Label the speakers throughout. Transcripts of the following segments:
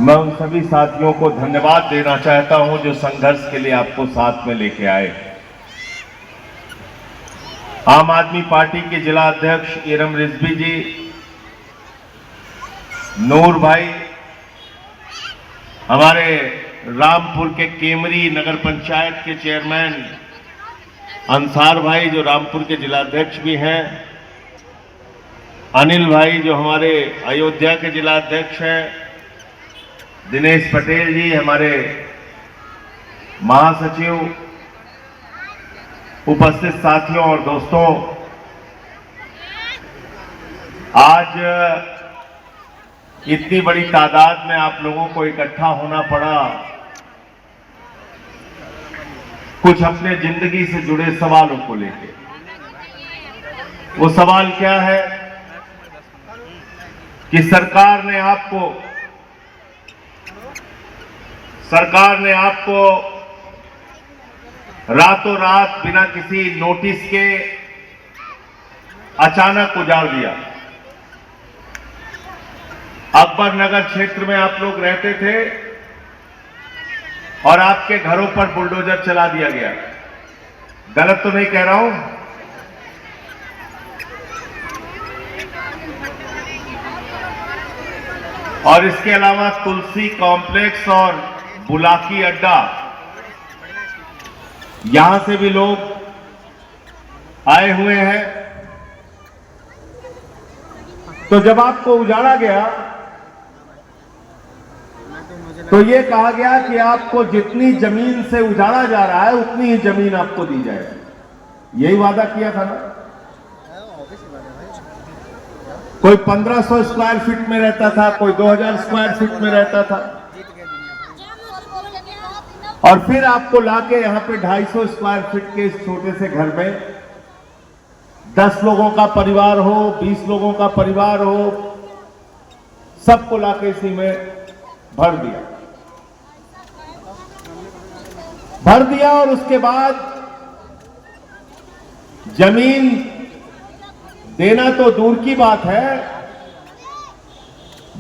Speaker 1: मैं उन सभी साथियों को धन्यवाद देना चाहता हूं जो संघर्ष के लिए आपको साथ में लेके आए। आम आदमी पार्टी के जिला अध्यक्ष इरम रिजवी जी, नूर भाई, हमारे रामपुर के केमरी नगर पंचायत के चेयरमैन अंसार भाई जो रामपुर के जिलाध्यक्ष भी हैं, अनिल भाई जो हमारे अयोध्या के जिलाध्यक्ष हैं, दिनेश पटेल जी हमारे महासचिव, उपस्थित साथियों और दोस्तों, आज इतनी बड़ी तादाद में आप लोगों को इकट्ठा होना पड़ा कुछ अपने जिंदगी से जुड़े सवालों को लेकर। वो सवाल क्या है कि सरकार ने आपको रातों रात बिना किसी नोटिस के अचानक उजाड़ दिया। अकबर नगर क्षेत्र में आप लोग रहते थे और आपके घरों पर बुलडोजर चला दिया गया। गलत तो नहीं कह रहा हूं? और इसके अलावा तुलसी कॉम्प्लेक्स और बुलाकी अड्डा, यहां से भी लोग आए हुए हैं। तो जब आपको उजाड़ा गया तो ये कहा गया कि आपको जितनी जमीन से उजाड़ा जा रहा है उतनी ही जमीन आपको दी जाएगी। यही वादा किया था ना? कोई 1500 स्क्वायर फीट में रहता था, कोई 2000 स्क्वायर फीट में रहता था, और फिर आपको लाके यहां पे 250 स्क्वायर फीट के इस छोटे से घर में 10 लोगों का परिवार हो, 20 लोगों का परिवार हो, सबको लाके इसी में भर दिया और उसके बाद जमीन देना तो दूर की बात है,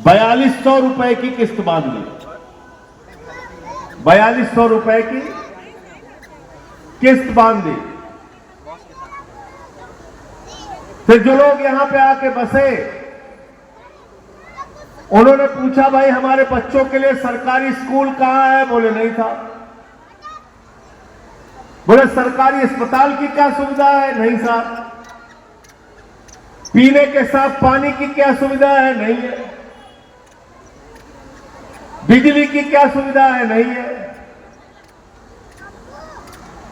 Speaker 1: 4200 रुपए की किस्त बांध दी। 4200 रुपए की किस्त बांध दी। फिर जो लोग यहां पे आके बसे, उन्होंने पूछा, भाई हमारे बच्चों के लिए सरकारी स्कूल कहां है? बोले नहीं था। बोले सरकारी अस्पताल की क्या सुविधा है? नहीं साहब। पीने के साफ पानी की क्या सुविधा है? नहीं है। बिजली की क्या सुविधा है? नहीं है।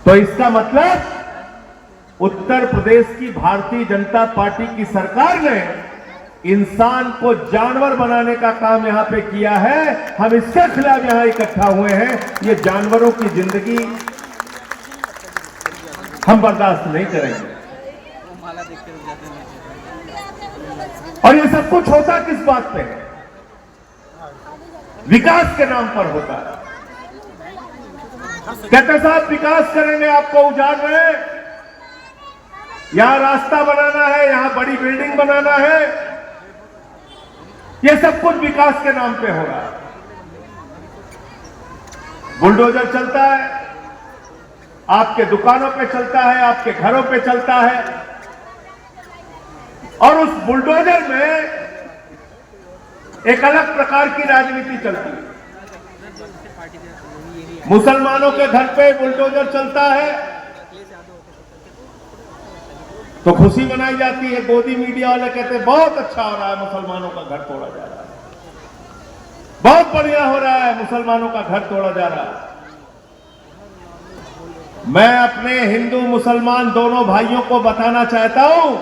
Speaker 1: तो इसका मतलब उत्तर प्रदेश की भारतीय जनता पार्टी की सरकार ने इंसान को जानवर बनाने का काम यहां पे किया है। हम इसके खिलाफ यहां इकट्ठा हुए हैं। ये जानवरों की जिंदगी हम बर्दाश्त नहीं करेंगे। और ये सब कुछ होता किस बात पे है? विकास के नाम पर होता है। कहते साहब विकास करेंगे, आपको उजाड़ रहे हैं, यहां रास्ता बनाना है, यहां बड़ी बिल्डिंग बनाना है, ये सब कुछ विकास के नाम पे हो रहा है। बुलडोजर चलता है, आपके दुकानों पे चलता है, आपके घरों पे चलता है, और उस बुलडोजर में एक अलग प्रकार की राजनीति चलती है। मुसलमानों के घर पे बुलडोजर चलता है तो खुशी मनाई जाती है। गोदी मीडिया वाले कहते हैं बहुत अच्छा हो रहा है, मुसलमानों का घर तोड़ा जा रहा है, बहुत बढ़िया हो रहा है, मुसलमानों का घर तोड़ा जा रहा है। मैं अपने हिंदू मुसलमान दोनों भाइयों को बताना चाहता हूं,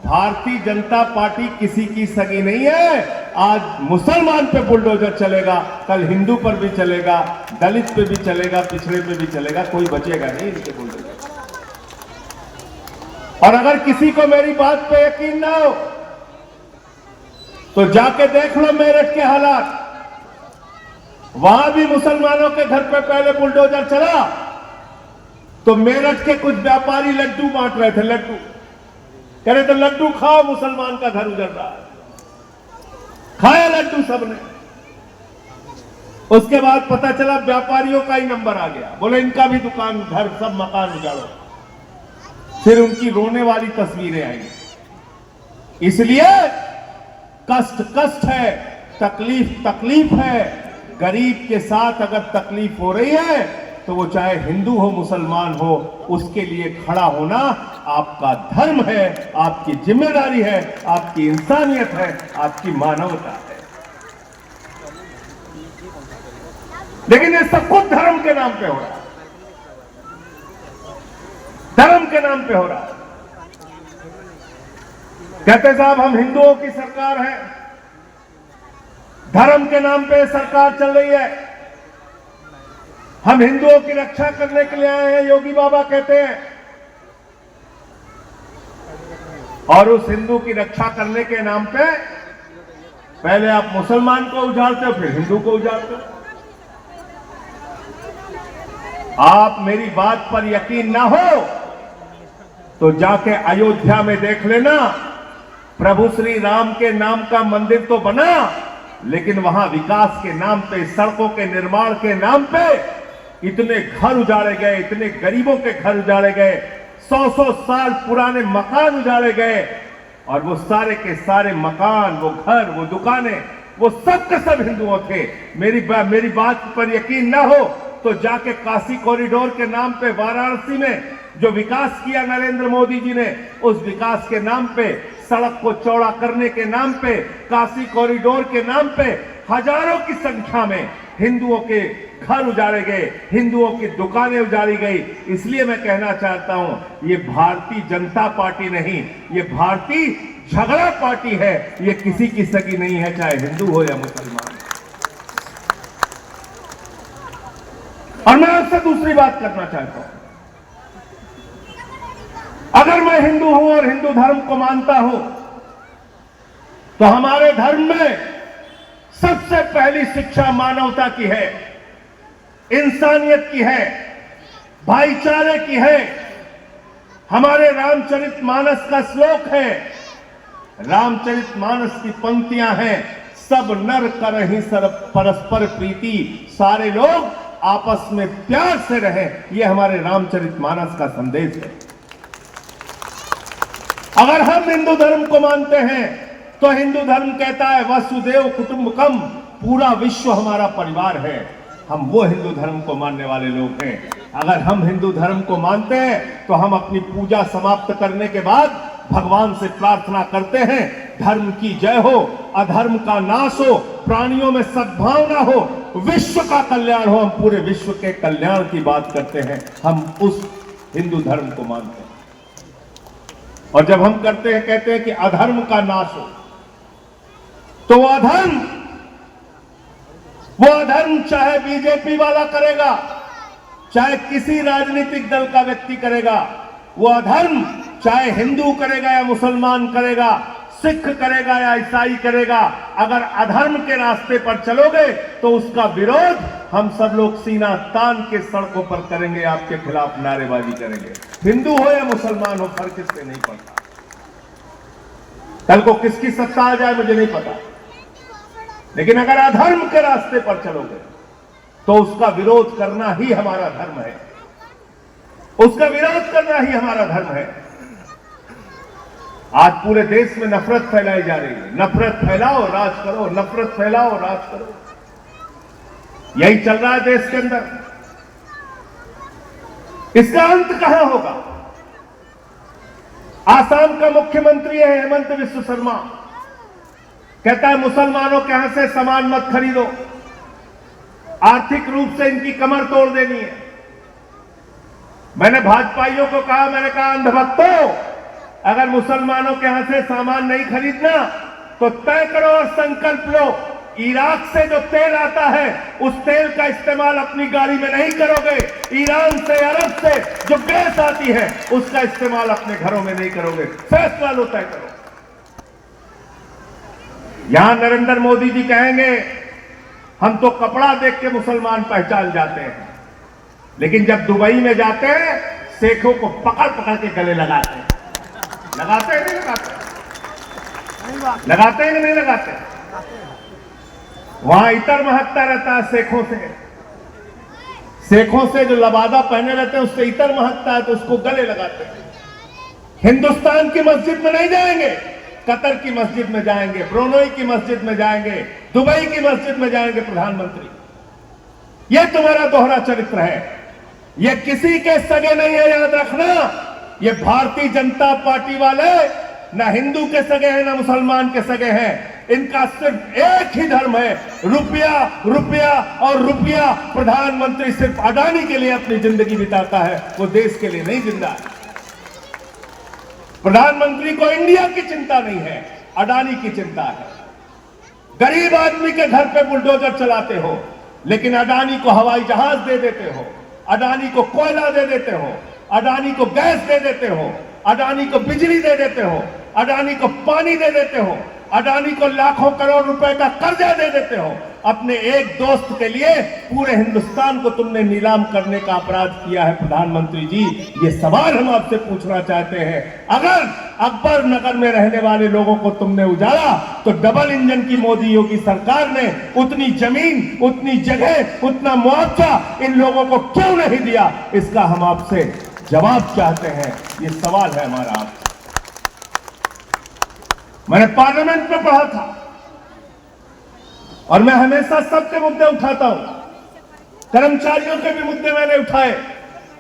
Speaker 1: भारतीय जनता पार्टी किसी की सगी नहीं है। आज मुसलमान पे बुलडोजर चलेगा, कल हिंदू पर भी चलेगा, दलित पे भी चलेगा, पिछड़े पे भी चलेगा, कोई बचेगा नहीं इनके बुलडोजर। और अगर किसी को मेरी बात पे यकीन ना हो तो जाके देख लो मेरठ के हालात। वहां भी मुसलमानों के घर पे पहले बुलडोजर चला तो मेरठ के कुछ व्यापारी लड्डू बांट रहे थे। लड्डू कह रहे थे लड्डू खाओ, मुसलमान का घर उजड़ रहा है। खाया लड्डू सबने। उसके बाद पता चला व्यापारियों का ही नंबर आ गया, बोले इनका भी दुकान घर सब मकान उजाड़ो। फिर उनकी रोने वाली तस्वीरें आई। इसलिए कष्ट कष्ट है, तकलीफ तकलीफ है। गरीब के साथ अगर तकलीफ हो रही है तो वो चाहे हिंदू हो मुसलमान हो, उसके लिए खड़ा होना आपका धर्म है, आपकी जिम्मेदारी है, आपकी इंसानियत है, आपकी मानवता है। लेकिन ये सब कुछ धर्म के नाम पे हो रहा है, धर्म के नाम पे हो रहा है। कहते साहब हम हिंदुओं की सरकार है, धर्म के नाम पे सरकार चल रही है, हम हिंदुओं की रक्षा करने के लिए आए हैं, योगी बाबा कहते हैं। और उस हिंदू की रक्षा करने के नाम पे पहले आप मुसलमान को उजाड़ते हो, फिर हिंदू को उजाड़ते हो। आप मेरी बात पर यकीन ना हो तो जाके अयोध्या में देख लेना, प्रभु श्री राम के नाम का मंदिर तो बना, लेकिन वहां विकास के नाम पे, सड़कों के निर्माण के नाम पे इतने घर उजाड़े गए, इतने गरीबों के घर उजाड़े गए, 100-100 साल पुराने मकान उजाड़े गए। और वो सारे के सारे मकान, वो घर, वो दुकानें, वो सब के सब हिंदुओं थे। मेरी बात पर यकीन ना हो तो जाके काशी कॉरिडोर के नाम पे वाराणसी में जो विकास किया नरेंद्र मोदी जी ने, उस विकास के नाम पे, सड़क को चौड़ा करने के नाम पे, काशी कॉरिडोर के नाम पे हजारों की संख्या में हिंदुओं के घर उजाड़े गए, हिंदुओं की दुकानें उजाड़ी गई। इसलिए मैं कहना चाहता हूं, ये भारतीय जनता पार्टी नहीं, ये भारतीय झगड़ा पार्टी है। ये किसी की सगी नहीं है, चाहे हिंदू हो या मुसलमान। और मैं आपसे दूसरी बात करना चाहता हूं, अगर मैं हिंदू हूं और हिंदू धर्म को मानता हूं तो हमारे धर्म में सबसे पहली शिक्षा मानवता की है, इंसानियत की है, भाईचारे की है। हमारे रामचरितमानस का श्लोक है, रामचरितमानस की पंक्तियां हैं, सब नर करहि परस्पर प्रीति, सारे लोग आपस में प्यार से रहें। यह हमारे रामचरितमानस का संदेश है। अगर हम हिंदू धर्म को मानते हैं तो हिंदू धर्म कहता है वसुदेव कुटुंबकम, पूरा विश्व हमारा परिवार है। हम वो हिंदू धर्म को मानने वाले लोग हैं। अगर हम हिंदू धर्म को मानते हैं तो हम अपनी पूजा समाप्त करने के बाद भगवान से प्रार्थना करते हैं, धर्म की जय हो, अधर्म का नाश हो, प्राणियों में सद्भावना हो, विश्व का कल्याण हो। हम पूरे विश्व के कल्याण की बात करते हैं, हम उस हिंदू धर्म को मानते हैं। और जब हम करते हैं, कहते हैं कि अधर्म का नाश हो, तो वो अधर्म चाहे बीजेपी वाला करेगा, चाहे किसी राजनीतिक दल का व्यक्ति करेगा, वो अधर्म चाहे हिंदू करेगा या मुसलमान करेगा, सिख करेगा या ईसाई करेगा, अगर अधर्म के रास्ते पर चलोगे तो उसका विरोध हम सब लोग सीना तान के सड़कों पर करेंगे, आपके खिलाफ नारेबाजी करेंगे। हिंदू हो या मुसलमान हो, फर्क इससे नहीं पड़ता। कल को किसकी सत्ता आ जाए मुझे नहीं पता, लेकिन अगर अधर्म के रास्ते पर चलोगे तो उसका विरोध करना ही हमारा धर्म है, उसका विरोध करना ही हमारा धर्म है। आज पूरे देश में नफरत फैलाई जा रही है, नफरत फैलाओ राज करो, नफरत फैलाओ राज करो, यही चल रहा है देश के अंदर। इसका अंत कहां होगा? आसाम का मुख्यमंत्री है हेमंत बिस्वा शर्मा, कहता है मुसलमानों के यहां से सामान मत खरीदो, आर्थिक रूप से इनकी कमर तोड़ देनी है। मैंने भाजपाइयों को कहा, मैंने कहा अंधभक्तों, अगर मुसलमानों के यहां से सामान नहीं खरीदना तो तय करो और संकल्प लो, इराक से जो तेल आता है उस तेल का इस्तेमाल अपनी गाड़ी में नहीं करोगे, ईरान से, अरब से जो गैस आती है उसका इस्तेमाल अपने घरों में नहीं करोगे। फैसला लो, तय करो। यहां नरेंद्र मोदी जी कहेंगे हम तो कपड़ा देख के मुसलमान पहचान जाते हैं, लेकिन जब दुबई में जाते हैं शेखों को पकड़ पकड़ के गले लगाते हैं। लगाते हैं नहीं लगाते? लगाते हैं कि नहीं लगाते? वहां इतर महकता रहता है शेखों से जो लबादा पहने रहते हैं उससे इतर महकता है तो उसको गले लगाते हैं। हिंदुस्तान की मस्जिद में नहीं जाएंगे, कतर की मस्जिद में जाएंगे, ब्रुनई की मस्जिद में जाएंगे, दुबई की मस्जिद में जाएंगे प्रधानमंत्री। यह तुम्हारा दोहरा चरित्र है, यह किसी के सगे नहीं है, याद रखना। ये भारतीय जनता पार्टी वाले ना हिंदू के सगे हैं ना मुसलमान के सगे हैं। इनका सिर्फ एक ही धर्म है, रुपया रुपया और रुपया। प्रधानमंत्री सिर्फ अडानी के लिए अपनी जिंदगी बिताता है, वो देश के लिए नहीं जिंदा है। प्रधानमंत्री को इंडिया की चिंता नहीं है, अडानी की चिंता है। गरीब आदमी के घर पे बुलडोजर चलाते हो, लेकिन अडानी को हवाई जहाज दे देते हो, अडानी को कोयला दे देते हो, अडानी को गैस दे देते हो, अडानी को बिजली दे देते हो, अडानी को पानी दे देते हो, अडानी को लाखों करोड़ रुपए का कर्जा दे देते हो। अपने एक दोस्त के लिए पूरे हिंदुस्तान को तुमने नीलाम करने का अपराध किया है। प्रधानमंत्री जी, ये सवाल हम आपसे पूछना चाहते हैं। अगर अकबर नगर में रहने वाले लोगों को तुमने उजाड़ा तो डबल इंजन की मोदी योगी सरकार ने उतनी जमीन, उतनी जगह, उतना मुआवजा इन लोगों को क्यों नहीं दिया? इसका हम आपसे जवाब चाहते हैं। ये सवाल है हमारा आपसे। मैंने पार्लियामेंट में पढ़ा था और मैं हमेशा सबके मुद्दे उठाता हूं। कर्मचारियों के भी मुद्दे मैंने उठाए,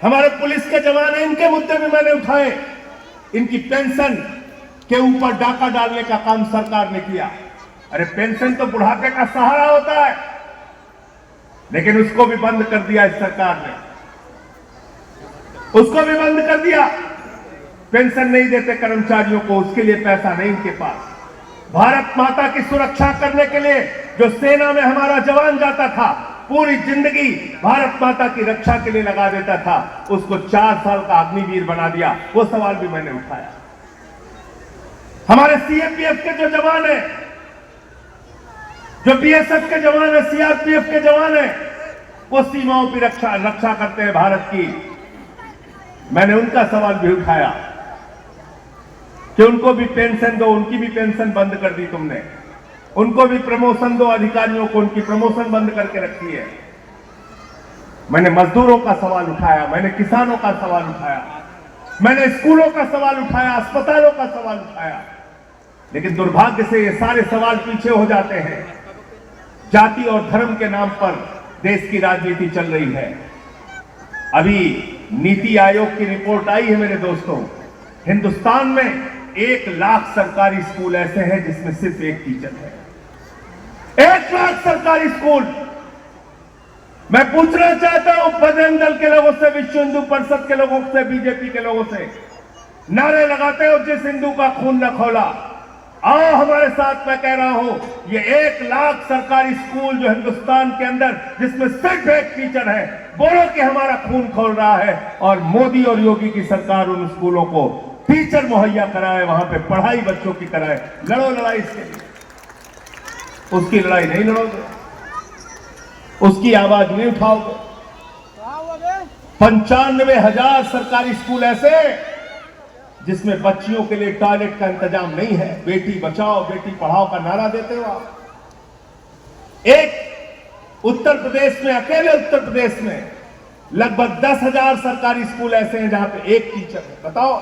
Speaker 1: हमारे पुलिस के जवान हैं, इनके मुद्दे भी मैंने उठाए। इनकी पेंशन के ऊपर डाका डालने का काम सरकार ने किया। अरे पेंशन तो बुढ़ापे का सहारा होता है, लेकिन उसको भी बंद कर दिया इस सरकार ने, उसको भी बंद कर दिया। पेंशन नहीं देते कर्मचारियों को, उसके लिए पैसा नहीं इनके पास। भारत माता की सुरक्षा करने के लिए जो सेना में हमारा जवान जाता था, पूरी जिंदगी भारत माता की रक्षा के लिए लगा देता था, उसको 4 साल का अग्निवीर बना दिया। वो सवाल भी मैंने उठाया। हमारे सीएपीएफ के जो जवान हैं, जो बीएसएफ के जवान हैं, सीआरपीएफ के जवान हैं, वो सीमाओं की रक्षा करते हैं भारत की। मैंने उनका सवाल भी उठाया कि उनको भी पेंशन दो, उनकी भी पेंशन बंद कर दी तुमने, उनको भी प्रमोशन दो, अधिकारियों को उनकी प्रमोशन बंद करके रखी है। मैंने मजदूरों का सवाल उठाया, मैंने किसानों का सवाल उठाया, मैंने स्कूलों का सवाल उठाया, अस्पतालों का सवाल उठाया, लेकिन दुर्भाग्य से ये सारे सवाल पीछे हो जाते हैं। जाति और धर्म के नाम पर देश की राजनीति चल रही है। अभी नीति आयोग की रिपोर्ट आई है मेरे दोस्तों, हिंदुस्तान में 1 लाख सरकारी स्कूल ऐसे हैं जिसमें सिर्फ एक टीचर है। 1 लाख सरकारी स्कूल। मैं पूछना चाहता हूं बजरंग दल के लोगों से, विश्व हिंदू परिषद के लोगों से, बीजेपी के लोगों से, नारे लगाते हो जिस हिंदू का खून न खौला। आओ हमारे साथ, मैं कह रहा हूं, ये 1 लाख सरकारी स्कूल जो हिंदुस्तान के अंदर जिसमें सिर्फ एक टीचर है, बोलो कि हमारा खून खोल रहा है। और मोदी और योगी की सरकार उन स्कूलों को टीचर मुहैया कराए, वहां पे पढ़ाई बच्चों की कराए। लड़ो लड़ाई इसके लिए, उसकी लड़ाई नहीं लड़ोगे, उसकी आवाज नहीं उठाओगे। 95,000 सरकारी स्कूल ऐसे जिसमें बच्चियों के लिए टॉयलेट का इंतजाम नहीं है। बेटी बचाओ बेटी पढ़ाओ का नारा देते हो आप। एक उत्तर प्रदेश में, अकेले उत्तर प्रदेश में लगभग 10,000 सरकारी स्कूल ऐसे हैं जहां पे एक टीचर है। बताओ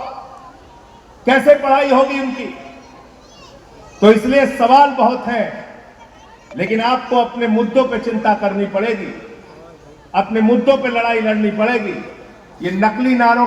Speaker 1: कैसे पढ़ाई होगी उनकी? तो इसलिए सवाल बहुत है, लेकिन आपको अपने मुद्दों पे चिंता करनी पड़ेगी, अपने मुद्दों पे लड़ाई लड़नी पड़ेगी। ये नकली नारों